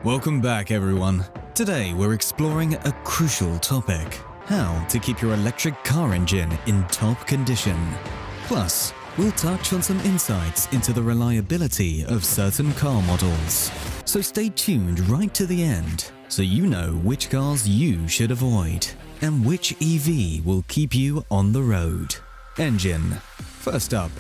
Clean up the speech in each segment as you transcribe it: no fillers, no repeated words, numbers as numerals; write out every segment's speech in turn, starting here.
Welcome back, everyone. Today we're exploring a crucial topic: how to keep your electric car engine in top condition. Plus, we'll touch on some insights into the reliability of certain car models. So stay tuned right to the end so you know which cars you should avoid and which EV will keep you on the road. Engine. First up,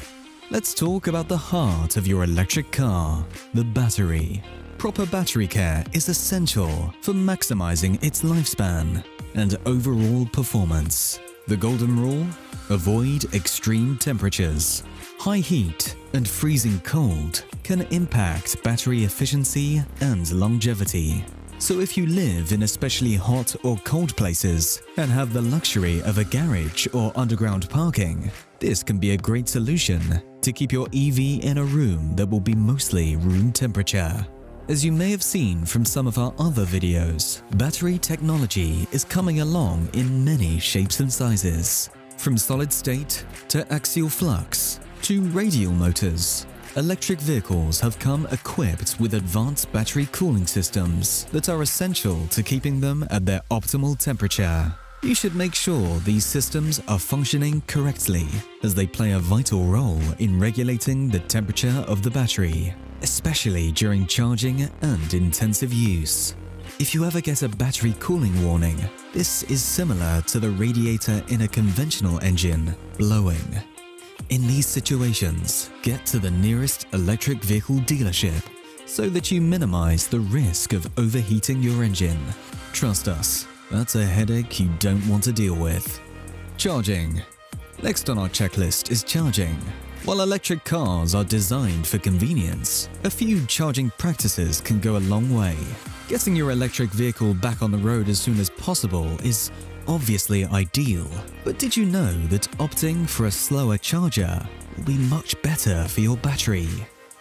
let's talk about the heart of your electric car, the battery. Proper battery care is essential for maximizing its lifespan and overall performance. The golden rule: avoid extreme temperatures. High heat and freezing cold can impact battery efficiency and longevity. So if you live in especially hot or cold places and have the luxury of a garage or underground parking, this can be a great solution to keep your EV in a room that will be mostly room temperature. As you may have seen from some of our other videos, battery technology is coming along in many shapes and sizes. From solid state to axial flux to radial motors, electric vehicles have come equipped with advanced battery cooling systems that are essential to keeping them at their optimal temperature. You should make sure these systems are functioning correctly, as they play a vital role in regulating the temperature of the battery, especially during charging and intensive use. If you ever get a battery cooling warning, this is similar to the radiator in a conventional engine blowing. In these situations, get to the nearest electric vehicle dealership so that you minimize the risk of overheating your engine. Trust us, that's a headache you don't want to deal with. Charging. Next on our checklist is charging. While electric cars are designed for convenience, a few charging practices can go a long way. Getting your electric vehicle back on the road as soon as possible is obviously ideal, but did you know that opting for a slower charger will be much better for your battery?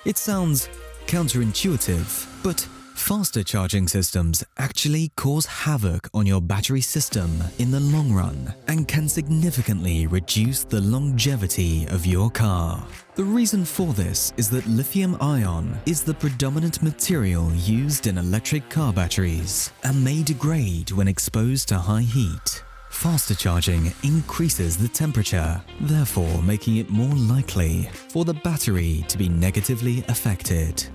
It sounds counterintuitive, but faster charging systems actually cause havoc on your battery system in the long run and can significantly reduce the longevity of your car. The reason for this is that lithium-ion is the predominant material used in electric car batteries and may degrade when exposed to high heat. Faster charging increases the temperature, therefore making it more likely for the battery to be negatively affected.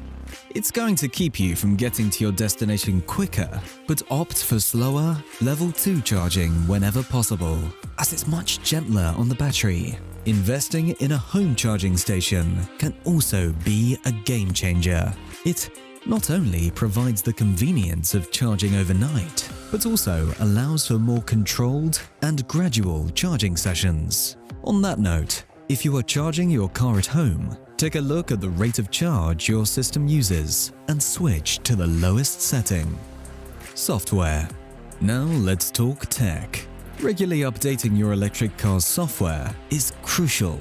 It's going to keep you from getting to your destination quicker, but opt for slower, level 2 charging whenever possible, as it's much gentler on the battery. Investing in a home charging station can also be a game changer. It not only provides the convenience of charging overnight, but also allows for more controlled and gradual charging sessions. On that note, if you are charging your car at home, take a look at the rate of charge your system uses and switch to the lowest setting. Software. Now let's talk tech. Regularly updating your electric car's software is crucial.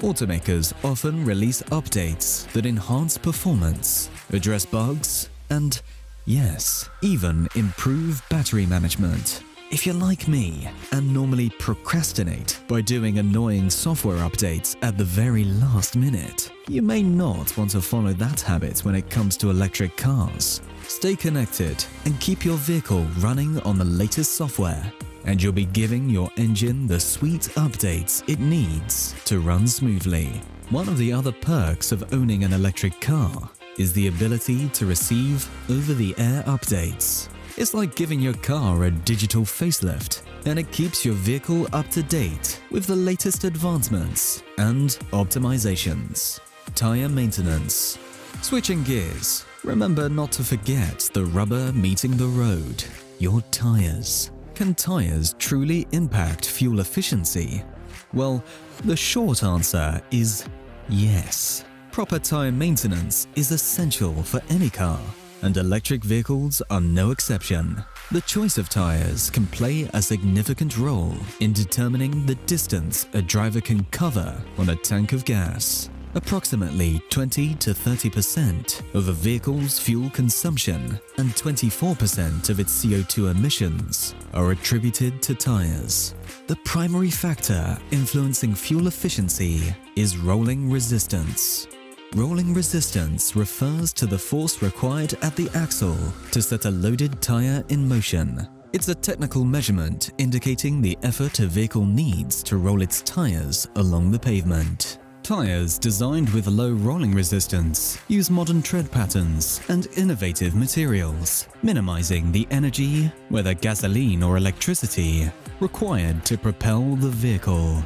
Automakers often release updates that enhance performance, address bugs, and, yes, even improve battery management. If you're like me and normally procrastinate by doing annoying software updates at the very last minute, you may not want to follow that habit when it comes to electric cars. Stay connected and keep your vehicle running on the latest software, and you'll be giving your engine the sweet updates it needs to run smoothly. One of the other perks of owning an electric car is the ability to receive over-the-air updates. It's like giving your car a digital facelift, and it keeps your vehicle up to date with the latest advancements and optimizations. Tire maintenance. Switching gears. Remember not to forget the rubber meeting the road, your tires. Can tires truly impact fuel efficiency? Well, the short answer is yes. Proper tire maintenance is essential for any car, and electric vehicles are no exception. The choice of tires can play a significant role in determining the distance a driver can cover on a tank of gas. Approximately 20 to 30% of a vehicle's fuel consumption and 24% of its CO2 emissions are attributed to tires. The primary factor influencing fuel efficiency is rolling resistance. Rolling resistance refers to the force required at the axle to set a loaded tire in motion. It's a technical measurement indicating the effort a vehicle needs to roll its tires along the pavement. Tires designed with low rolling resistance use modern tread patterns and innovative materials, minimizing the energy, whether gasoline or electricity, required to propel the vehicle.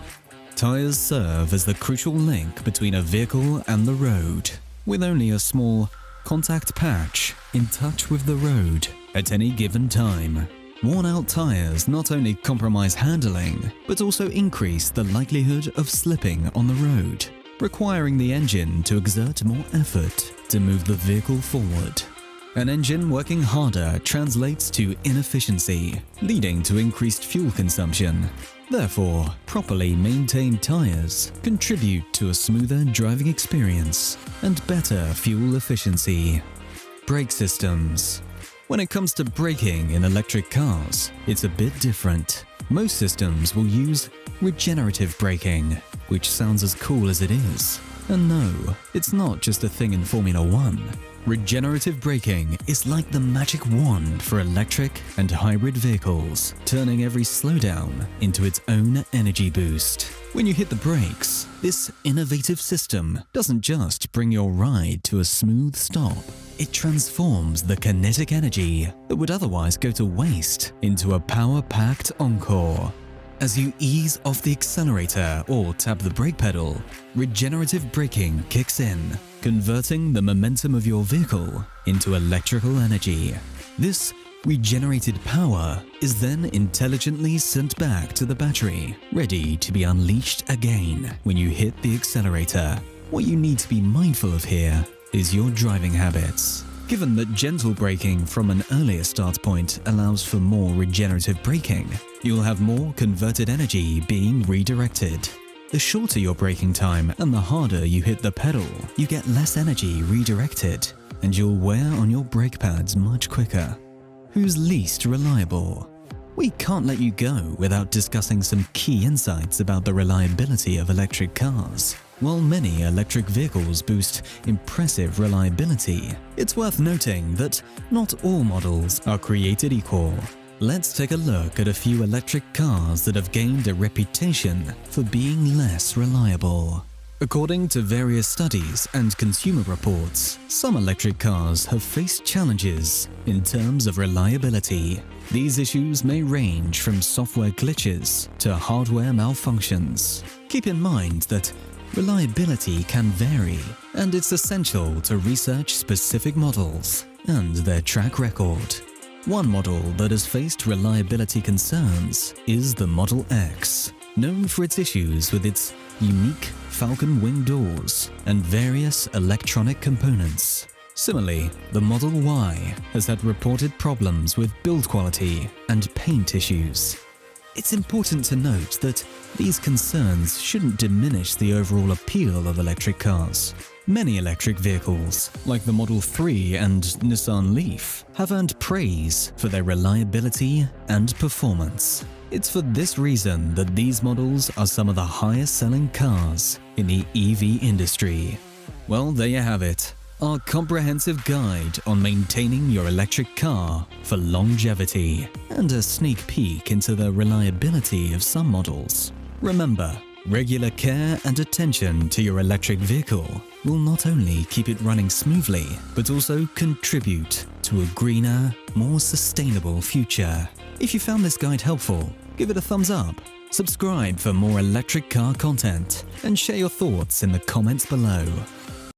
Tires serve as the crucial link between a vehicle and the road, with only a small contact patch in touch with the road at any given time. Worn-out tires not only compromise handling, but also increase the likelihood of slipping on the road, requiring the engine to exert more effort to move the vehicle forward. An engine working harder translates to inefficiency, leading to increased fuel consumption. Therefore, properly maintained tires contribute to a smoother driving experience and better fuel efficiency. Brake systems. When it comes to braking in electric cars, it's a bit different. Most systems will use regenerative braking, which sounds as cool as it is. And no, it's not just a thing in Formula 1. Regenerative braking is like the magic wand for electric and hybrid vehicles, turning every slowdown into its own energy boost. When you hit the brakes, this innovative system doesn't just bring your ride to a smooth stop. It transforms the kinetic energy that would otherwise go to waste into a power-packed encore. As you ease off the accelerator or tap the brake pedal, regenerative braking kicks in, converting the momentum of your vehicle into electrical energy. This regenerated power is then intelligently sent back to the battery, ready to be unleashed again when you hit the accelerator. What you need to be mindful of here is your driving habits. Given that gentle braking from an earlier start point allows for more regenerative braking, you'll have more converted energy being redirected. The shorter your braking time and the harder you hit the pedal, you get less energy redirected, and you'll wear on your brake pads much quicker. Who's least reliable? We can't let you go without discussing some key insights about the reliability of electric cars. While many electric vehicles boast impressive reliability, it's worth noting that not all models are created equal. Let's take a look at a few electric cars that have gained a reputation for being less reliable. According to various studies and consumer reports, some electric cars have faced challenges in terms of reliability. These issues may range from software glitches to hardware malfunctions. Keep in mind that reliability can vary, and it's essential to research specific models and their track record. One model that has faced reliability concerns is the Model X, known for its issues with its unique falcon wing doors and various electronic components. Similarly, the Model Y has had reported problems with build quality and paint issues. It's important to note that these concerns shouldn't diminish the overall appeal of electric cars. Many electric vehicles, like the Model 3 and Nissan Leaf, have earned praise for their reliability and performance. It's for this reason that these models are some of the highest-selling cars in the EV industry. Well, there you have it. Our comprehensive guide on maintaining your electric car for longevity, and a sneak peek into the reliability of some models. Remember, regular care and attention to your electric vehicle will not only keep it running smoothly, but also contribute to a greener, more sustainable future. If you found this guide helpful, give it a thumbs up, subscribe for more electric car content, and share your thoughts in the comments below.